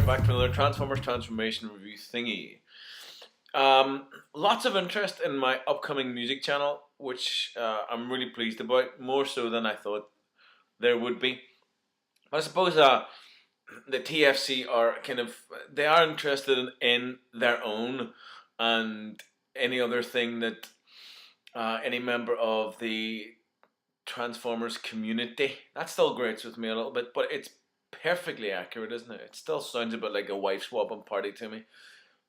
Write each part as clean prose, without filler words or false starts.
back to another Transformers Transformation review thingy. Lots of interest in my upcoming music channel, which I'm really pleased about, more so than I thought there would be. I suppose the TFC are they are interested in their own and any other thing that any member of the Transformers community. That still grates with me a little bit, but it's perfectly accurate, isn't it? It still sounds a bit like a wife swapping party to me.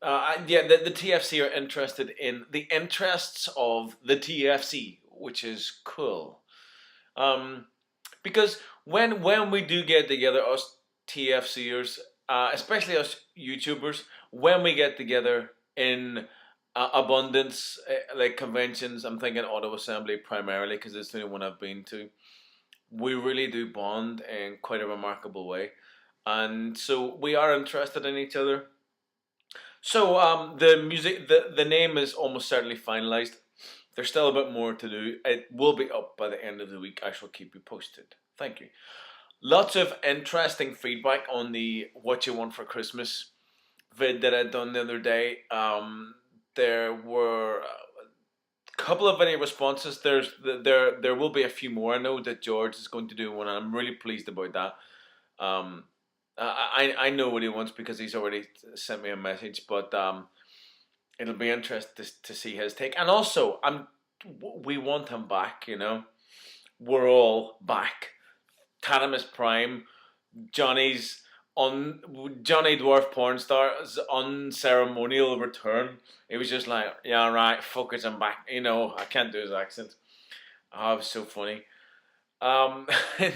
Yeah, the TFC are interested in the interests of the TFC, which is cool. Because when we do get together, us TFCers, especially us YouTubers, when we get together in abundance, like conventions, I'm thinking Auto Assembly primarily because it's the only one I've been to. We really do bond in quite a remarkable way, and so we are interested in each other. So the name is almost certainly finalized. There's still a bit more to do. It will be up by the end of the week. I shall keep you posted. Thank you. Lots of interesting feedback on the What You Want for Christmas vid that I'd done the other day. There were a couple of video responses. There will be a few more. I know that George is going to do one, and I'm really pleased about that. I know what he wants because he's already sent me a message, but it'll be interesting to see his take. And also, we want him back. You know, we're all back. Tanamus Prime, Johnny's Johnny Dwarf porn star's unceremonial return. It was just like, yeah, right, fuck it, I'm back. You know, I can't do his accent. Oh, it was so funny. In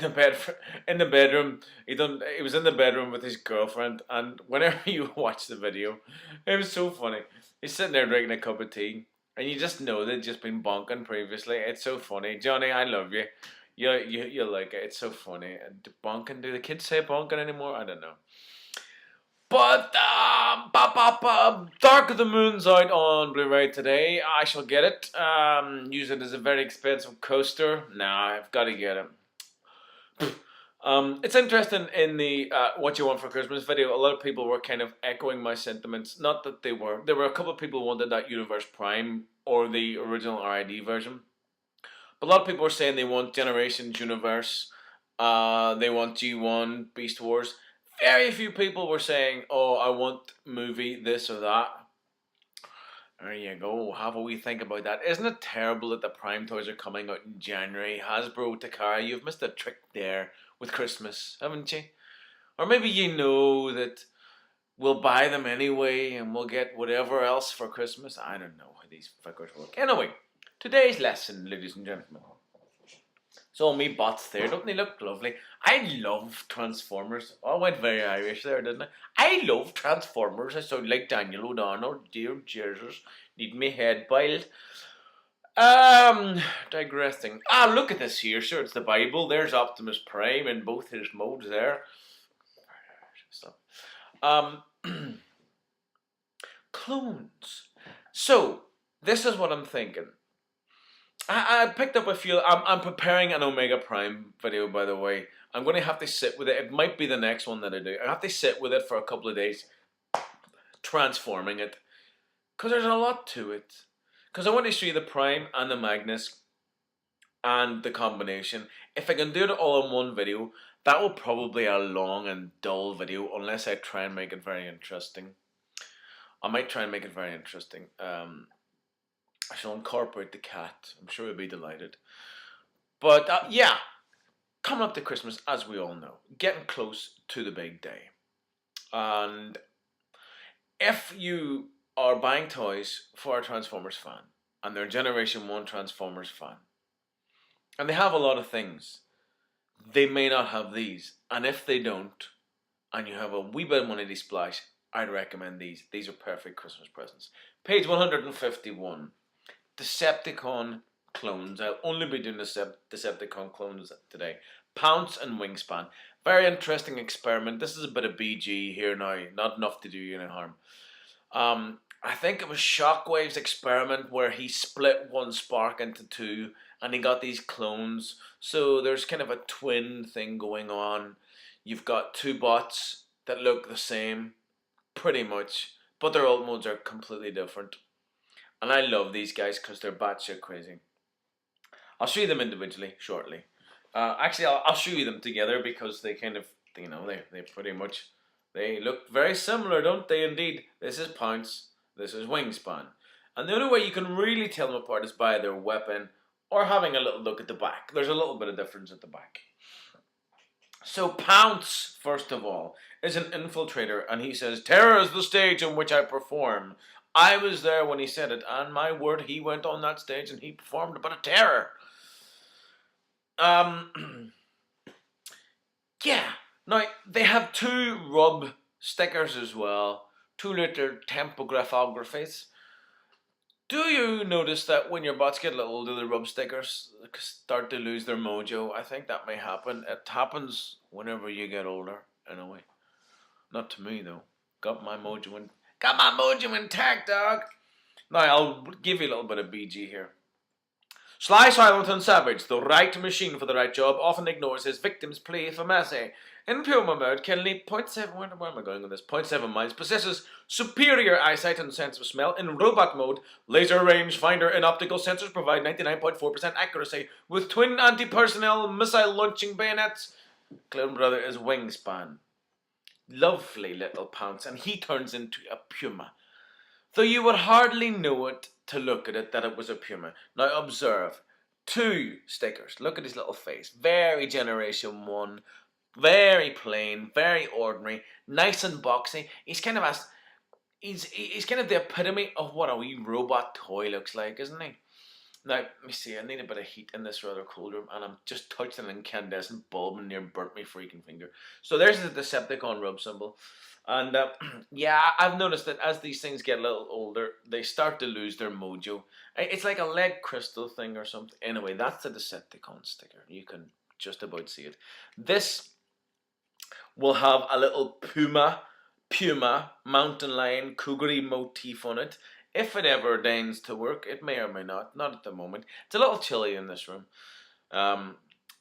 the bedroom, he was in the bedroom with his girlfriend, and whenever you watch the video, it was so funny. He's sitting there drinking a cup of tea, and you just know they'd just been bonking previously. It's so funny, Johnny. I love you. You like it. It's so funny. Bonking. Do the kids say bonking anymore? I don't know. But Dark of the Moon's out on Blu-ray today. I shall get it. Use it as a very expensive coaster. Nah, I've got to get it. It's interesting in the What You Want for Christmas video. A lot of people were kind of echoing my sentiments. Not that they were. There were a couple of people who wanted that Universe Prime or the original RID version. But a lot of people were saying they want Generations Universe. They want G1 Beast Wars. Very few people were saying, oh, I want movie this or that. There you go. Have a wee think about that. Isn't it terrible that the Prime toys are coming out in January? Hasbro, Takara, you've missed a trick there with Christmas, haven't you? Or maybe you know that we'll buy them anyway and we'll get whatever else for Christmas. I don't know how these figures work. Anyway, today's lesson, ladies and gentlemen. It's all me bots there. Don't they look lovely? I love Transformers. Oh, I went very Irish there, didn't I? I love Transformers. I sound like Daniel O'Donnell. Dear Jesus. Need me head boiled. Digressing. Look at this here. Sure, it's the Bible. There's Optimus Prime in both his modes there. Clones. So, this is what I'm thinking. I picked up a few. I'm preparing an Omega Prime video, by the way. I'm going to have to sit with it. It might be the next one that I do. I have to sit with it for a couple of days, transforming it, because there's a lot to it. Because I want to show you the Prime and the Magnus and the combination. If I can do it all in one video, that will probably be a long and dull video, unless I try and make it very interesting. I might try and make it very interesting. I shall incorporate the cat. I'm sure he'll be delighted. But yeah, coming up to Christmas, as we all know, getting close to the big day. And if you are buying toys for a Transformers fan, and they're Generation 1 Transformers fan, and they have a lot of things, they may not have these. And if they don't, and you have a wee bit of money to splash, I'd recommend these. These are perfect Christmas presents. Page 151. Decepticon clones. I'll only be doing Decepticon clones today. Pounce and Wingspan. Very interesting experiment. This is a bit of BG here now. Not enough to do you any harm. I think it was Shockwave's experiment where he split one spark into two and he got these clones. So there's kind of a twin thing going on. You've got two bots that look the same, pretty much, but their ult modes are completely different. And I love these guys because they're batshit crazy. I'll show you them individually shortly. Actually, I'll show you them together because they kind of, they pretty much, they look very similar, don't they? Indeed, this is Pounce, this is Wingspan. And the only way you can really tell them apart is by their weapon or having a little look at the back. There's a little bit of difference at the back. So Pounce, first of all, is an infiltrator, and he says, "Terror is the stage on which I perform." I was there when he said it, and my word, he went on that stage and he performed a bit of terror. Yeah. Now, they have 2 rub stickers as well, 2 little tempographies. Do you notice that when your bots get a little older, the rub stickers start to lose their mojo? I think that may happen. It happens whenever you get older, in a way. Not to me, though. Got my mojo intact, dog. Now, I'll give you a little bit of BG here. Sly, silent, and savage, the right machine for the right job, often ignores his victim's plea for mercy. In Puma mode, can leap 0.7, where am I going with this? 0.7 miles, possesses superior eyesight and sense of smell. In robot mode, laser rangefinder and optical sensors provide 99.4% accuracy with twin anti-personnel missile launching bayonets. Clone brother is Wingspan. Lovely little Pounce, and he turns into a Puma. Though you would hardly know it to look at it that it was a Puma. Now observe, 2 stickers. Look at his little face. Very Generation 1. Very plain, very ordinary, nice and boxy. He's kind of he's kind of the epitome of what a wee robot toy looks like, isn't he? Now, let me see, I need a bit of heat in this rather cold room, and I'm just touched an incandescent bulb and near burnt my freaking finger. So there's the Decepticon rub symbol. And yeah, I've noticed that as these things get a little older, they start to lose their mojo. It's like a lead crystal thing or something. Anyway, that's the Decepticon sticker. You can just about see it. This will have a little puma, mountain lion, cougar motif on it. If it ever deigns to work, it may or may not. Not at the moment. It's a little chilly in this room.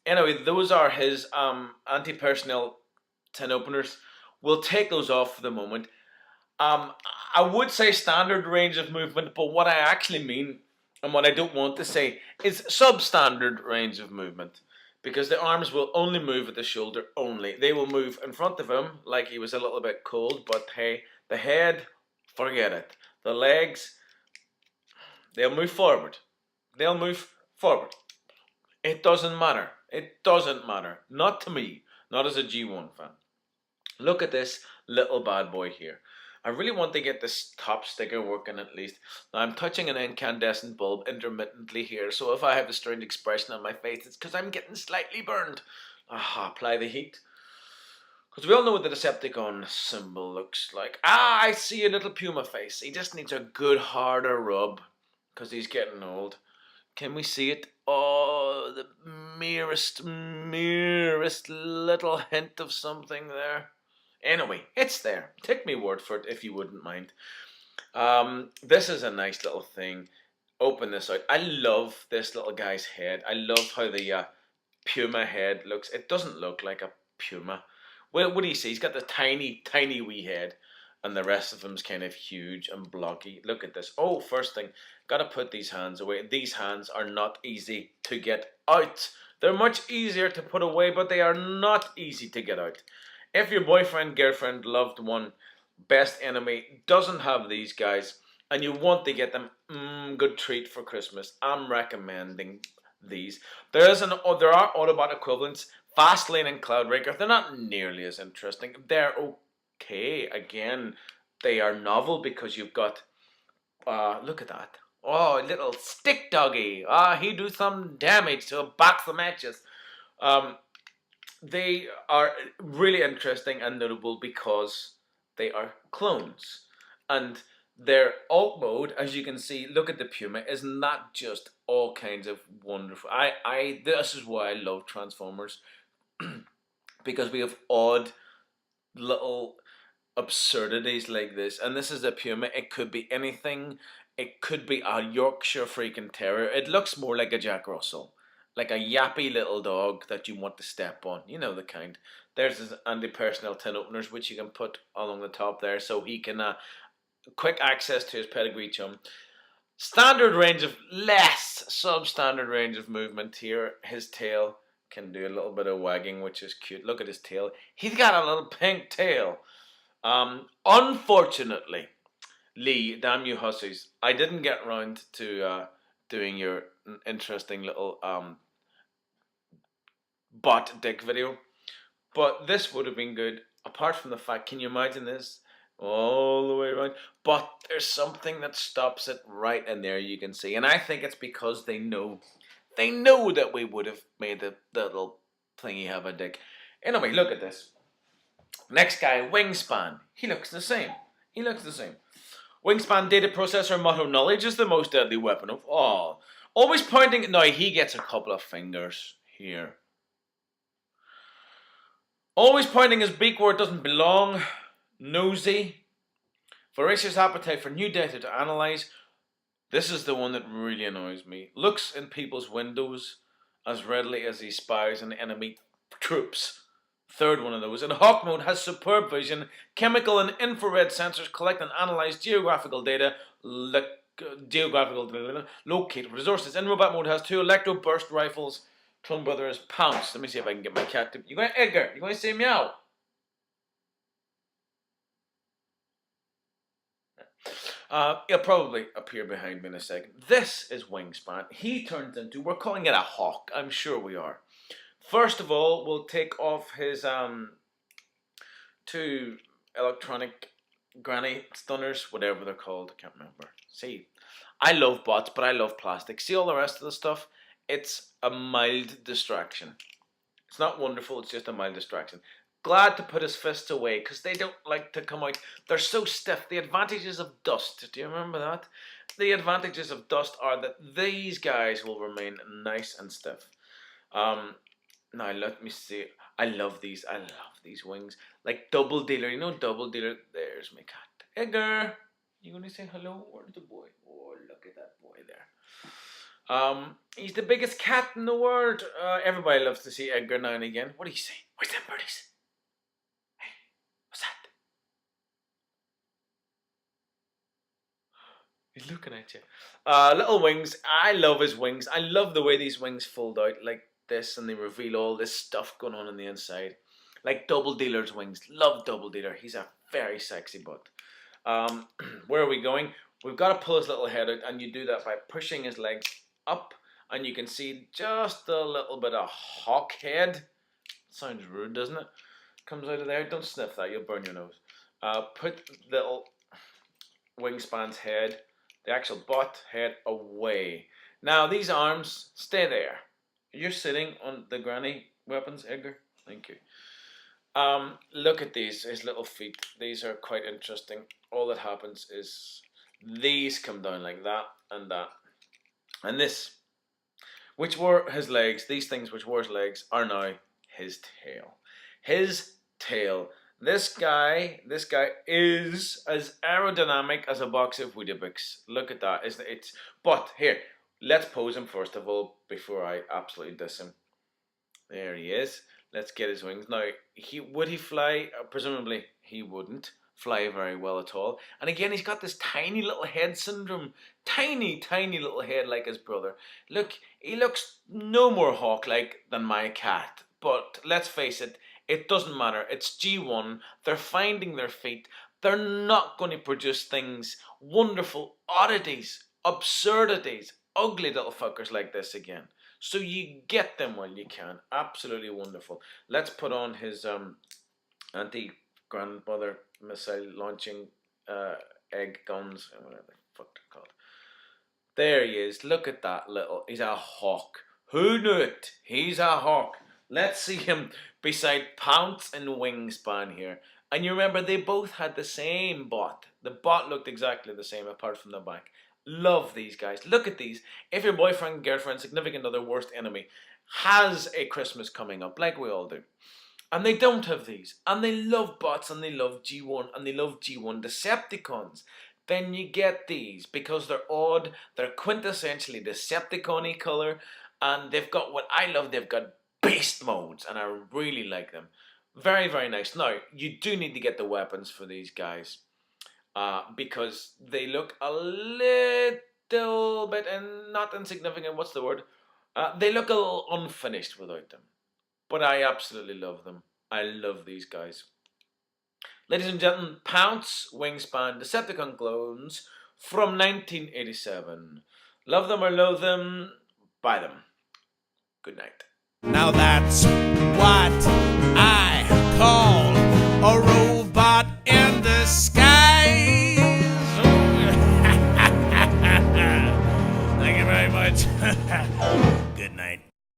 Anyway, those are his anti-personnel tin openers. We'll take those off for the moment. I would say standard range of movement, but what I actually mean, and what I don't want to say, is substandard range of movement. Because the arms will only move at the shoulder only. They will move in front of him like he was a little bit cold, but hey, the head, forget it. The legs, they'll move forward. They'll move forward. It doesn't matter. It doesn't matter. Not to me. Not as a G1 fan. Look at this little bad boy here. I really want to get this top sticker working at least. Now I'm touching an incandescent bulb intermittently here, so if I have a strange expression on my face, it's because I'm getting slightly burned. Apply the heat. Because we all know what the Decepticon symbol looks like. I see a little Puma face. He just needs a good harder rub, because he's getting old. Can we see it? Oh, the merest little hint of something there. Anyway, it's there. Take me word for it if you wouldn't mind. This is a nice little thing. Open this out. I love this little guy's head. I love how the Puma head looks. It doesn't look like a Puma. Well, what do you see? He's got the tiny, tiny wee head. And the rest of him's kind of huge and blocky. Look at this. Oh, first thing. Gotta put these hands away. These hands are not easy to get out. They're much easier to put away, but they are not easy to get out. If your boyfriend, girlfriend, loved one, best enemy doesn't have these guys and you want to get them good treat for Christmas, I'm recommending these. There are Autobot equivalents, Fastlane and Cloudraker. They're not nearly as interesting. They're okay. Again, they are novel because you've got look at that. Oh, little stick doggy. He do some damage to a box of matches. They are really interesting and notable because they are clones. And their alt mode, as you can see, look at the Puma, is not just all kinds of wonderful. This is why I love Transformers. Because we have odd little absurdities like this. And this is a Puma. It could be anything. It could be a Yorkshire freaking Terrier. It looks more like a Jack Russell. Like a yappy little dog that you want to step on. You know the kind. There's his anti-personnel tin openers, which you can put along the top there, so he can quick access to his pedigree chum. Standard range of less substandard range of movement here. His tail can do a little bit of wagging, which is cute. Look at his tail. He's got a little pink tail. Unfortunately, Lee, damn you hussies, I didn't get round to doing your interesting little bot dick video. But this would have been good. Apart from the fact, can you imagine this? All the way around. But there's something that stops it right in there, you can see. And I think it's because they know that we would have made the little thingy have a dick. Anyway, look at this. Next guy, Wingspan. He looks the same. Wingspan data processor motto, knowledge is the most deadly weapon of all. Always pointing. Now, he gets a couple of fingers here. Always pointing his beak where it doesn't belong. Nosy. Voracious appetite for new data to analyse. This is the one that really annoys me. Looks in people's windows as readily as he spies on enemy troops. Third one of those. In hawk mode, has superb vision. Chemical and infrared sensors collect and analyse geographical data. Locate resources. In robot mode, has 2 electro burst rifles. Clone brother is Pounce. Let me see if I can get my cat to... You going, Edgar? You going to say meow? He'll probably appear behind me in a second. This is Wingspan. He turns into... We're calling it a hawk. I'm sure we are. First of all, we'll take off his 2 electronic granny stunners, whatever they're called. I can't remember. See, I love bots, but I love plastic. See all the rest of the stuff? It's a mild distraction. It's not wonderful, it's just a mild distraction. Glad to put his fists away, because they don't like to come out. They're so stiff. The advantages of dust, do you remember that? The advantages of dust are that these guys will remain nice and stiff. Now, let me see. I love these wings. Like Double Dealer, you know Double Dealer? There's my cat. Edgar! You gonna say hello? Where's the boy? Oh, look at that boy there. He's the biggest cat in the world. Everybody loves to see Edgar now and again. What do you say? Where's them birdies? Hey, what's that? He's looking at you. Little wings. I love his wings. I love the way these wings fold out like this, and they reveal all this stuff going on the inside. Like Double Dealer's wings. Love Double Dealer. He's a very sexy butt. Where are we going? We've got to pull his little head out, and you do that by pushing his legs up, and you can see just a little bit of hawk head. Sounds rude, doesn't it? Comes out of there. Don't sniff that, you'll burn your nose. Put little Wingspan's head, the actual butt head, away. Now these arms, stay there. You're sitting on the granny weapons, Edgar. Thank you. Look at these, his little feet. These are quite interesting. All that happens is these come down like that and that. And this, which were his legs, these things which were his legs, are now his tail. His tail. This guy is as aerodynamic as a box of Weetabix. Look at that. It's but here, let's pose him first of all before I absolutely diss him. There he is. Let's get his wings. Now, would he fly? Presumably he wouldn't fly very well at all. And again, he's got this tiny little head syndrome. Tiny little head like his brother. Look, he looks no more hawk-like than my cat. But let's face it, it doesn't matter. It's G1. They're finding their feet. They're not going to produce things, wonderful oddities, absurdities, ugly little fuckers like this again. So you get them while you can. Absolutely wonderful. Let's put on his anti-grandmother missile launching egg guns, whatever the fuck they're called. There he is. Look at that little. He's a hawk. Who knew it? He's a hawk. Let's see him beside Pounce and Wingspan here. And you remember they both had the same bot. The bot looked exactly the same apart from the back. Love these guys. Look at these. If your boyfriend, girlfriend, significant other, worst enemy has a Christmas coming up, like we all do, and they don't have these, and they love bots, and they love G1, and they love G1 Decepticons, then you get these because they're odd, they're quintessentially Decepticon-y colour, and they've got what I love, they've got beast modes, and I really like them. Very, very nice. Now, you do need to get the weapons for these guys because they look a little bit, and not insignificant, what's the word? They look a little unfinished without them. But I absolutely love them. I love these guys. Ladies and gentlemen, Pounce Wingspan Decepticon clones from 1987. Love them or loathe them, buy them. Good night. Now that's what